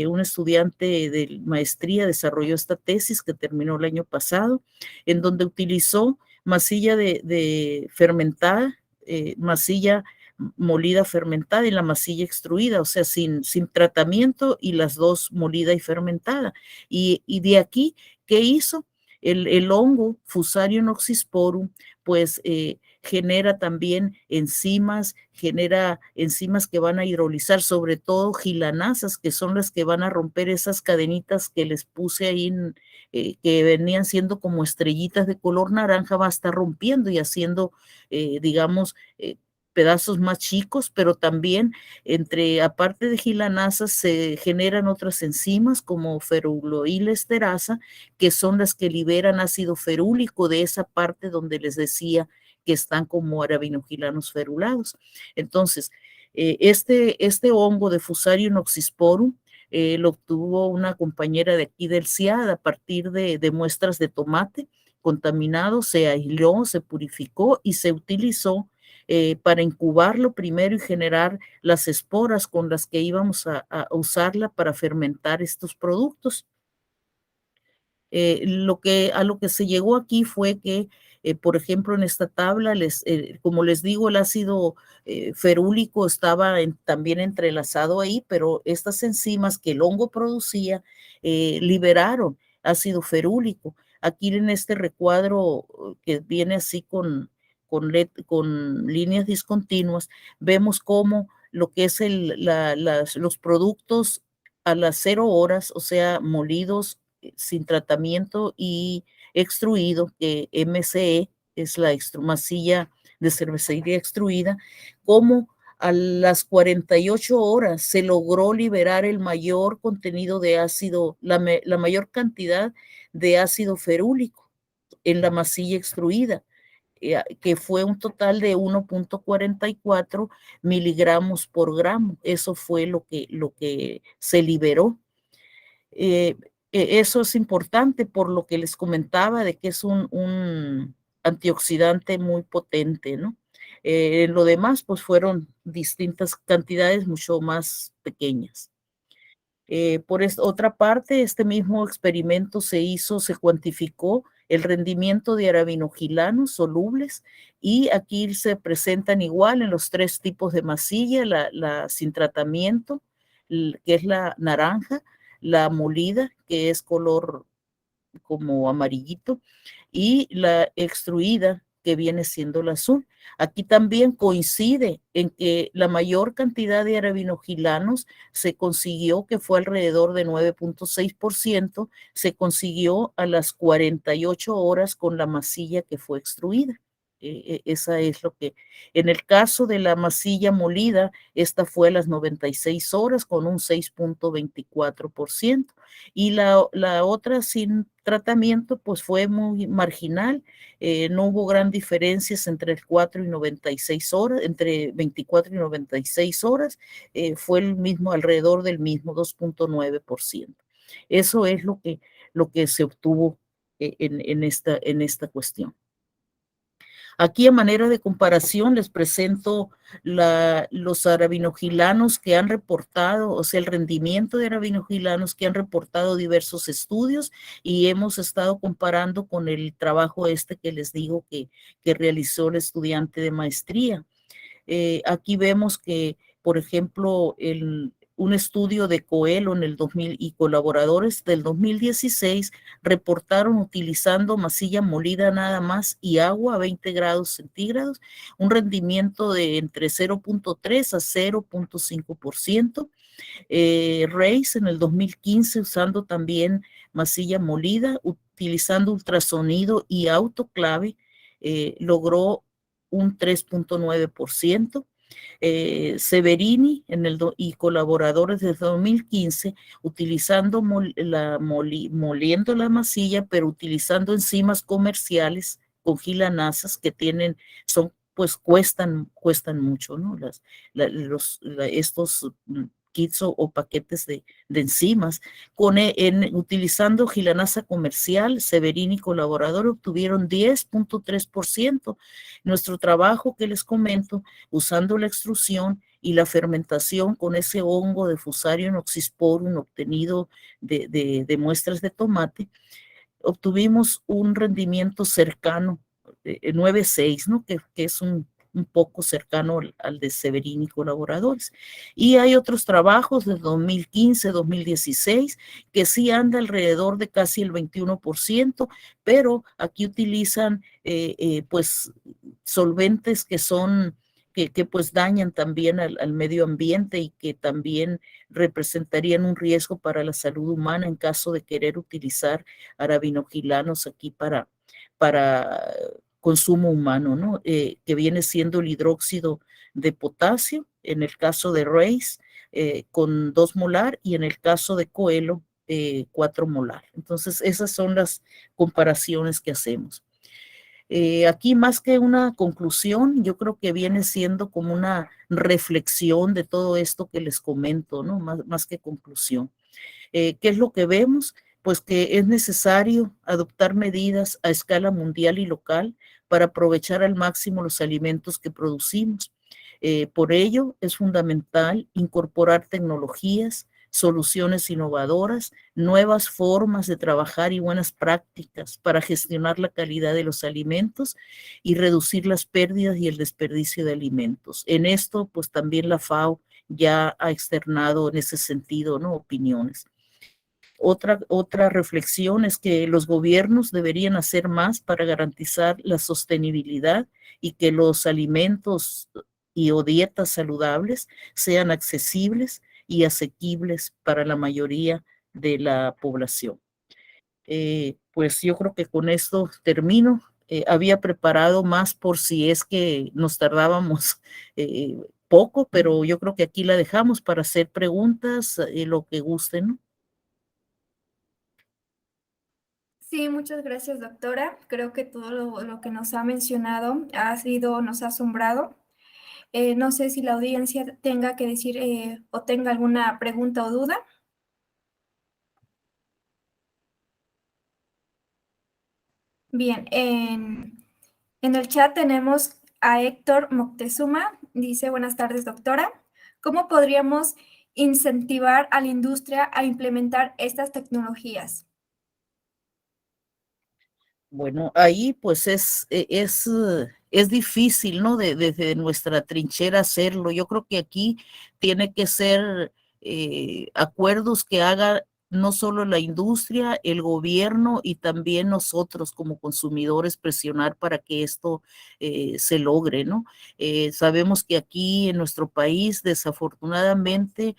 un estudiante de maestría desarrolló esta tesis que terminó el año pasado, en donde utilizó masilla de fermentada, masilla molida fermentada y la masilla extruida, o sea, sin tratamiento, y las dos molida y fermentada. Y de aquí, ¿qué hizo? El hongo Fusarium oxysporum, pues genera también genera enzimas que van a hidrolizar, sobre todo gilanasas, que son las que van a romper esas cadenitas que les puse ahí, que venían siendo como estrellitas de color naranja, va a estar rompiendo y haciendo, digamos, pedazos más chicos, pero también aparte de gilanasas, se generan otras enzimas como feruloilesterasa, que son las que liberan ácido ferúlico de esa parte donde les decía que están como arabinogilanos ferulados. Entonces, este hongo de Fusarium oxysporum lo obtuvo una compañera de aquí del CIAD a partir de muestras de tomate contaminado se aisló, se purificó y se utilizó para incubarlo primero y generar las esporas con las que íbamos a usarla para fermentar estos productos. A lo que se llegó aquí fue que, por ejemplo, en esta tabla, como les digo, el ácido ferúlico estaba también entrelazado ahí, pero estas enzimas que el hongo producía liberaron ácido ferúlico. Aquí en este recuadro que viene así con líneas discontinuas, vemos cómo lo que es los productos a las 0 horas, o sea, molidos sin tratamiento y extruido, que MCE es la masilla de cervecería extruida, como a las 48 horas se logró liberar el mayor contenido de ácido, la mayor cantidad de ácido ferúlico en la masilla extruida, que fue un total de 1.44 miligramos por gramo. Eso fue lo que se liberó. Eso es importante por lo que les comentaba de que es un antioxidante muy potente, ¿no? Lo demás, pues fueron distintas cantidades mucho más pequeñas. Por otra parte, este mismo experimento se cuantificó el rendimiento de arabinogilanos solubles y aquí se presentan igual en los 3 tipos de masilla, la sin tratamiento, que es la naranja, la molida, que es color como amarillito, y la extruida, que viene siendo el azul. Aquí también coincide en que la mayor cantidad de arabinogilanos se consiguió, que fue alrededor de 9.6%, se consiguió a las 48 horas con la masilla que fue extruida. Esa es lo que, en el caso de la masilla molida, esta fue a las 96 horas con un 6.24%, y la otra sin tratamiento pues fue muy marginal, no hubo gran diferencias entre el 4 y 96 horas, entre 24 y 96 horas, fue el mismo, alrededor del mismo 2.9%. Eso es lo que se obtuvo en esta cuestión. Aquí a manera de comparación les presento los arabinogilanos que han reportado, o sea, el rendimiento de arabinogilanos que han reportado diversos estudios, y hemos estado comparando con el trabajo que les digo que realizó el estudiante de maestría. Aquí vemos que, por ejemplo, un estudio de Coelho en el 2000 y colaboradores del 2016 reportaron, utilizando masilla molida nada más y agua a 20 grados centígrados, un rendimiento de entre 0.3 a 0.5%. Race en el 2015, usando también masilla molida, utilizando ultrasonido y autoclave, logró un 3.9%. Severini y colaboradores desde 2015, utilizando moliendo la masilla, pero utilizando enzimas comerciales con gilanasas que pues cuestan mucho, ¿no? Estos kits o paquetes de enzimas, utilizando gilanasa comercial, Severini y colaborador obtuvieron 10.3%. Nuestro trabajo que les comento, usando la extrusión y la fermentación con ese hongo de Fusarium oxysporum obtenido de muestras de tomate, obtuvimos un rendimiento cercano, 9.6, ¿no? Que es un poco cercano al de Severini y colaboradores. Y hay otros trabajos de 2015, 2016, que sí anda alrededor de casi el 21%, pero aquí utilizan pues solventes que pues dañan también al medio ambiente y que también representarían un riesgo para la salud humana en caso de querer utilizar arabinogilanos aquí para consumo humano, ¿no? Que viene siendo el hidróxido de potasio, en el caso de Race, con 2 molar, y en el caso de Coelho, 4 molar. Entonces, esas son las comparaciones que hacemos. Aquí más que una conclusión, yo creo que viene siendo como una reflexión de todo esto que les comento, ¿no? Más que conclusión. ¿Qué es lo que vemos? pues que es necesario adoptar medidas a escala mundial y local para aprovechar al máximo los alimentos que producimos. Por ello, es fundamental incorporar tecnologías, soluciones innovadoras, nuevas formas de trabajar y buenas prácticas para gestionar la calidad de los alimentos y reducir las pérdidas y el desperdicio de alimentos. En esto, pues también la FAO ya ha externado en ese sentido, ¿no?, opiniones. Otra reflexión es que los gobiernos deberían hacer más para garantizar la sostenibilidad y que los alimentos y o dietas saludables sean accesibles y asequibles para la mayoría de la población. Pues yo creo que con esto termino. Había preparado más por si es que nos tardábamos poco, pero yo creo que aquí la dejamos para hacer preguntas, lo que gusten, ¿no? Sí, muchas gracias, doctora. Creo que todo lo que nos ha mencionado nos ha asombrado. No sé si la audiencia tenga que decir o tenga alguna pregunta o duda. Bien, en el chat tenemos a Héctor Moctezuma. Dice, buenas tardes, doctora. ¿Cómo podríamos incentivar a la industria a implementar estas tecnologías? Bueno, ahí pues es difícil, ¿no? Desde nuestra trinchera hacerlo. Yo creo que aquí tiene que ser acuerdos que haga no solo la industria, el gobierno y también nosotros como consumidores presionar para que esto se logre, ¿no? Sabemos que aquí en nuestro país, desafortunadamente,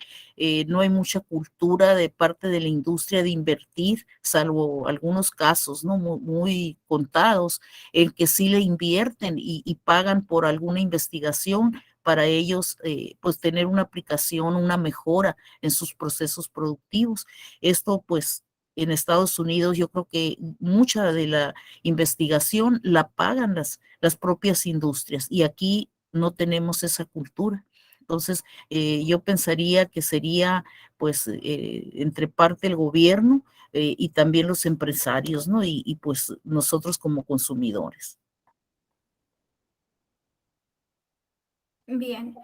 no hay mucha cultura de parte de la industria de invertir, salvo algunos casos, ¿no? Muy contados, en que sí le invierten y pagan por alguna investigación para ellos, pues tener una aplicación, una mejora en sus procesos productivos. Esto, pues, en Estados Unidos yo creo que mucha de la investigación la pagan las propias industrias y aquí no tenemos esa cultura. Entonces, yo pensaría que sería, pues, entre parte el gobierno y también los empresarios, ¿no? Y pues nosotros como consumidores. Bien,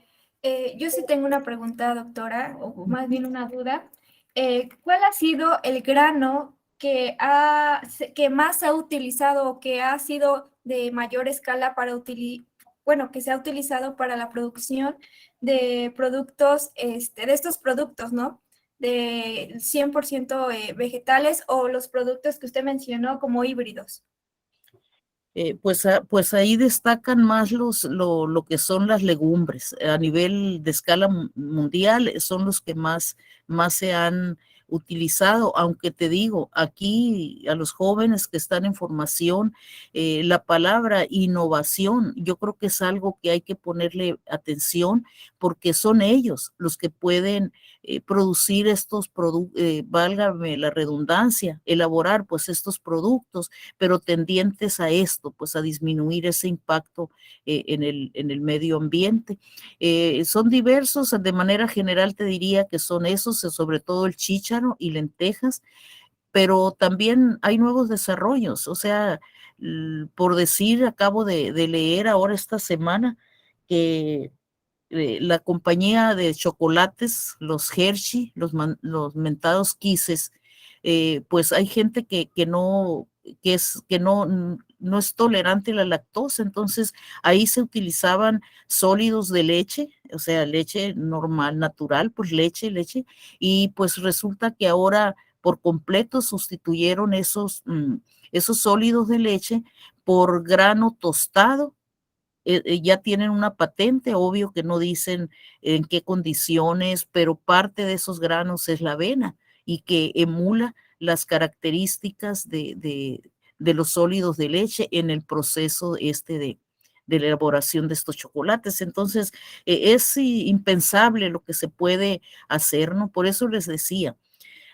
yo sí tengo una pregunta, doctora, o más bien una duda. ¿Cuál ha sido el grano que más se ha utilizado o que ha sido de mayor escala bueno, que se ha utilizado para la producción de productos, de estos productos, ¿no? De 100% vegetales o los productos que usted mencionó como híbridos? Pues ahí destacan más lo que son las legumbres. A nivel de escala mundial son los que más se han utilizado, aunque te digo, aquí a los jóvenes que están en formación, la palabra innovación, yo creo que es algo que hay que ponerle atención porque son ellos los que pueden producir estos productos, válgame la redundancia, elaborar pues estos productos pero tendientes a esto, pues a disminuir ese impacto en el medio ambiente. Son diversos, de manera general te diría que son esos, sobre todo el chícharo y lentejas, pero también hay nuevos desarrollos, o sea, por decir, acabo de leer ahora esta semana que la compañía de chocolates, los Hershey, los mentados Kisses, pues hay gente que no es tolerante a la lactosa, entonces ahí se utilizaban sólidos de leche, o sea, leche normal, natural, pues leche, y pues resulta que ahora por completo sustituyeron esos sólidos de leche por grano tostado, ya tienen una patente, obvio que no dicen en qué condiciones, pero parte de esos granos es la avena y que emula las características de los sólidos de leche en el proceso de la elaboración de estos chocolates. Entonces, es impensable lo que se puede hacer, ¿no? Por eso les decía,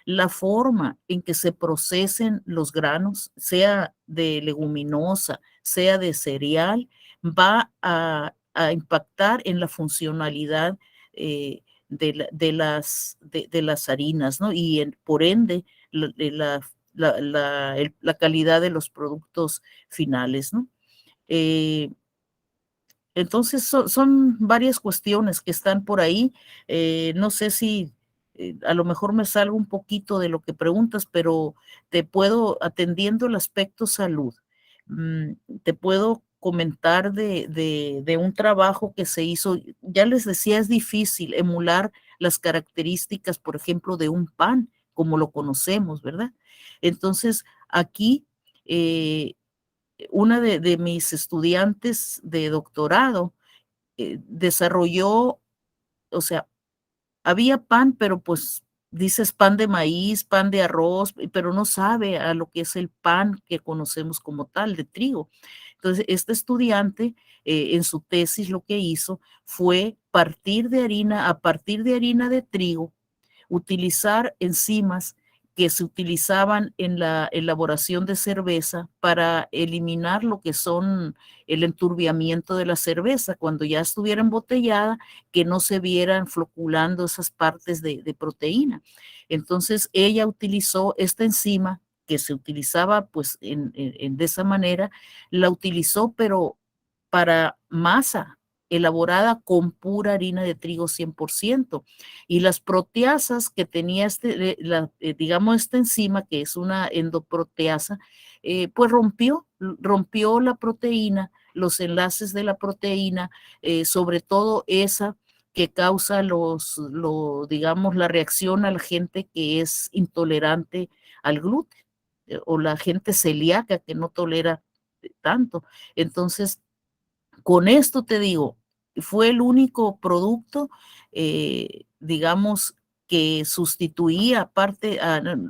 la forma en que se procesen los granos, sea de leguminosa, sea de cereal, va a impactar en la funcionalidad de las harinas, ¿no? Y por ende, la calidad de los productos finales, ¿no? Entonces son varias cuestiones que están por ahí. No sé si a lo mejor me salgo un poquito de lo que preguntas, pero te puedo, atendiendo el aspecto salud, mm, te puedo comentar de un trabajo que se hizo. Ya les decía, es difícil emular las características, por ejemplo, de un pan, como lo conocemos, ¿verdad? Entonces, aquí una de mis estudiantes de doctorado desarrolló, o sea, había pan, pero pues dices pan de maíz, pan de arroz, pero no sabe a lo que es el pan que conocemos como tal, de trigo. Entonces, este estudiante en su tesis lo que hizo fue a partir de harina de trigo, utilizar enzimas que se utilizaban en la elaboración de cerveza para eliminar lo que son el enturbiamiento de la cerveza, cuando ya estuviera embotellada, que no se vieran floculando esas partes de proteína. Entonces ella utilizó esta enzima que se utilizaba pues de esa manera, la utilizó pero para masa elaborada con pura harina de trigo 100%. Y las proteasas que tenía digamos, esta enzima, que es una endoproteasa, pues rompió la proteína, los enlaces de la proteína, sobre todo esa que causa digamos, la reacción a la gente que es intolerante al gluten, o la gente celíaca que no tolera tanto. Entonces, con esto te digo, fue el único producto, digamos, que sustituía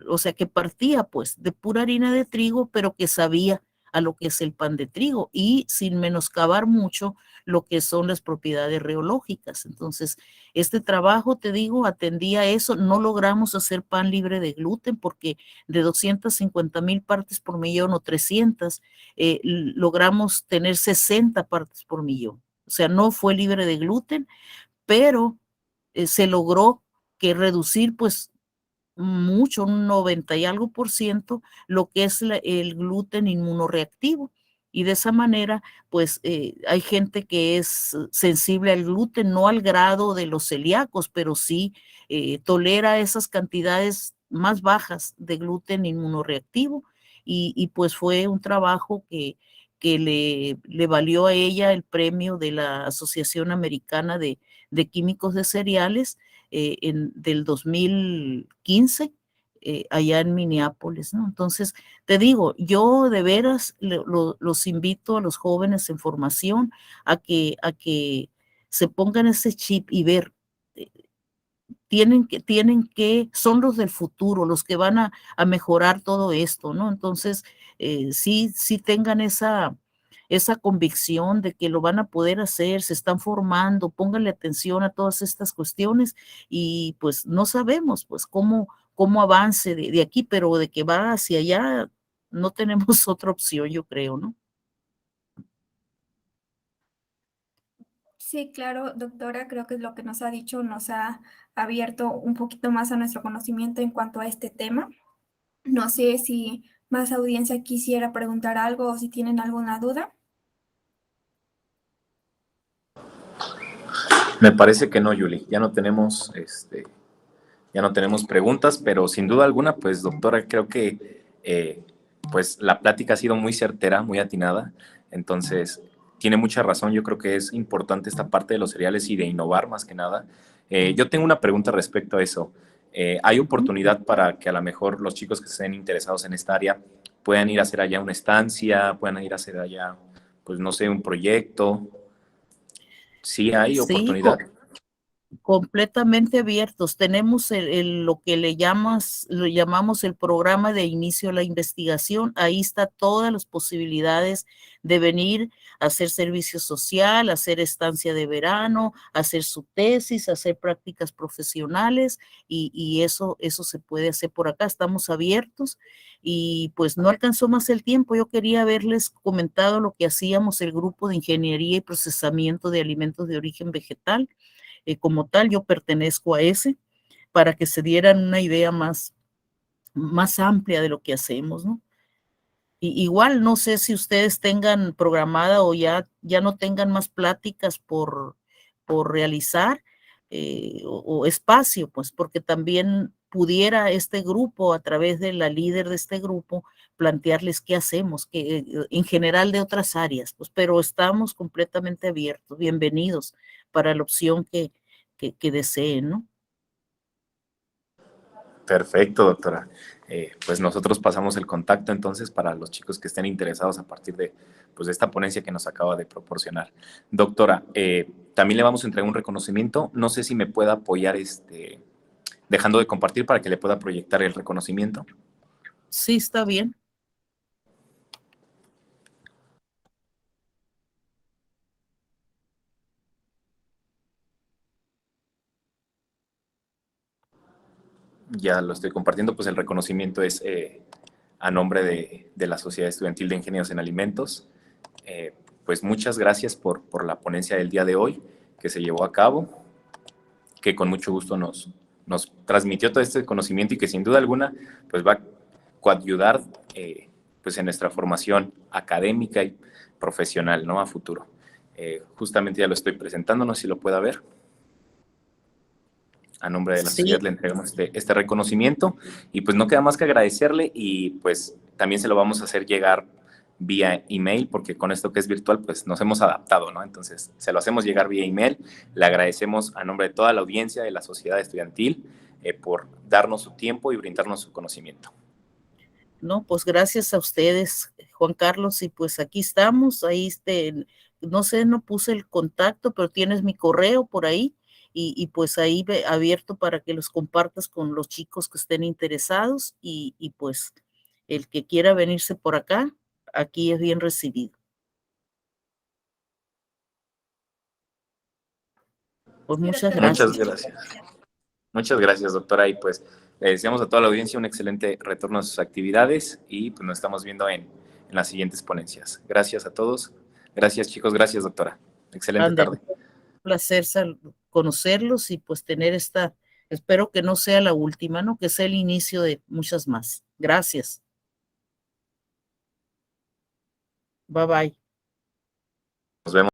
o sea, que partía pues de pura harina de trigo, pero que sabía a lo que es el pan de trigo y sin menoscabar mucho lo que son las propiedades reológicas. Entonces, este trabajo, te digo, atendía eso. No logramos hacer pan libre de gluten porque de 250,000 partes por millón o 300, logramos tener 60 partes por millón. O sea, no fue libre de gluten, pero se logró que reducir pues mucho, un 90 y algo por ciento, lo que es el gluten inmunoreactivo. Y de esa manera, pues hay gente que es sensible al gluten, no al grado de los celíacos, pero sí tolera esas cantidades más bajas de gluten inmunoreactivo. Y pues fue un trabajo que le valió a ella el premio de la Asociación Americana de Químicos de Cereales del 2015 allá en Minneapolis, ¿no? Entonces, te digo, yo de veras los invito a los jóvenes en formación a que se pongan ese chip y ver, eh, son los del futuro, los que van a mejorar todo esto, ¿no? Entonces, sí tengan esa convicción de que lo van a poder hacer, se están formando, pónganle atención a todas estas cuestiones y pues no sabemos pues cómo avance de aquí, pero de que va hacia allá no tenemos otra opción, yo creo, ¿no? Sí, claro, doctora, creo que es lo que nos ha dicho, nos ha abierto un poquito más a nuestro conocimiento en cuanto a este tema. No sé si más audiencia quisiera preguntar algo o si tienen alguna duda. Me parece que no, Yuli. Ya no tenemos preguntas, pero sin duda alguna, pues doctora, creo que pues la plática ha sido muy certera, muy atinada. Entonces, tiene mucha razón. Yo creo que es importante esta parte de los cereales y de innovar más que nada. Yo tengo una pregunta respecto a eso. ¿Hay oportunidad para que a lo mejor los chicos que estén interesados en esta área puedan ir a hacer allá una estancia, puedan ir a hacer allá, pues no sé, un proyecto? ¿Sí hay Sí, oportunidad? completamente abiertos. Tenemos lo que lo llamamos el programa de inicio a la investigación. Ahí está todas las posibilidades de venir a hacer servicio social, hacer estancia de verano, hacer su tesis, hacer prácticas profesionales y eso se puede hacer por acá. Estamos abiertos y pues no alcanzó más el tiempo. Yo quería haberles comentado lo que hacíamos el grupo de ingeniería y procesamiento de alimentos de origen vegetal. Como tal, yo pertenezco a ese, para que se dieran una idea más más amplia de lo que hacemos, ¿no? Igual no sé si ustedes tengan programada o ya no tengan más pláticas por realizar, o espacio, pues porque también pudiera este grupo, a través de la líder de este grupo, plantearles qué hacemos, que en general de otras áreas, pues, pero estamos completamente abiertos, bienvenidos para la opción que deseen, ¿no? Perfecto, doctora. Pues nosotros pasamos el contacto entonces para los chicos que estén interesados a partir de, pues, de esta ponencia que nos acaba de proporcionar. Doctora, también le vamos a entregar un reconocimiento. No sé si me pueda apoyar dejando de compartir para que le pueda proyectar el reconocimiento. Sí, está bien. Ya lo estoy compartiendo, pues el reconocimiento es a nombre de la Sociedad Estudiantil de Ingenieros en Alimentos. Pues muchas gracias por la ponencia del día de hoy que se llevó a cabo, que con mucho gusto nos transmitió todo este conocimiento y que sin duda alguna pues va a coayudar pues en nuestra formación académica y profesional, ¿no? A futuro. Justamente ya lo estoy presentando, no sé si lo pueda ver. A nombre de la Sí, sociedad le entregamos este reconocimiento y pues no queda más que agradecerle y pues también se lo vamos a hacer llegar vía email porque con esto que es virtual pues nos hemos adaptado, ¿no? Entonces se lo hacemos llegar vía email. Le agradecemos a nombre de toda la audiencia de la sociedad estudiantil por darnos su tiempo y brindarnos su conocimiento. no, pues gracias a ustedes, Juan Carlos, y pues aquí estamos, ahí no sé, no puse el contacto, pero tienes mi correo por ahí, y pues ahí abierto para que los compartas con los chicos que estén interesados, y pues el que quiera venirse por acá, aquí es bien recibido. Pues Sí, muchas doctora. Muchas gracias. gracias. Muchas gracias, doctora. Y pues le deseamos a toda la audiencia un excelente retorno a sus actividades y pues nos estamos viendo en las siguientes ponencias. Gracias a todos. Gracias, chicos. Gracias, doctora. Excelente Ándale, tarde. un placer conocerlos y pues tener espero que no sea la última, ¿no? Que sea el inicio de muchas más. Gracias. Bye bye. Nos vemos.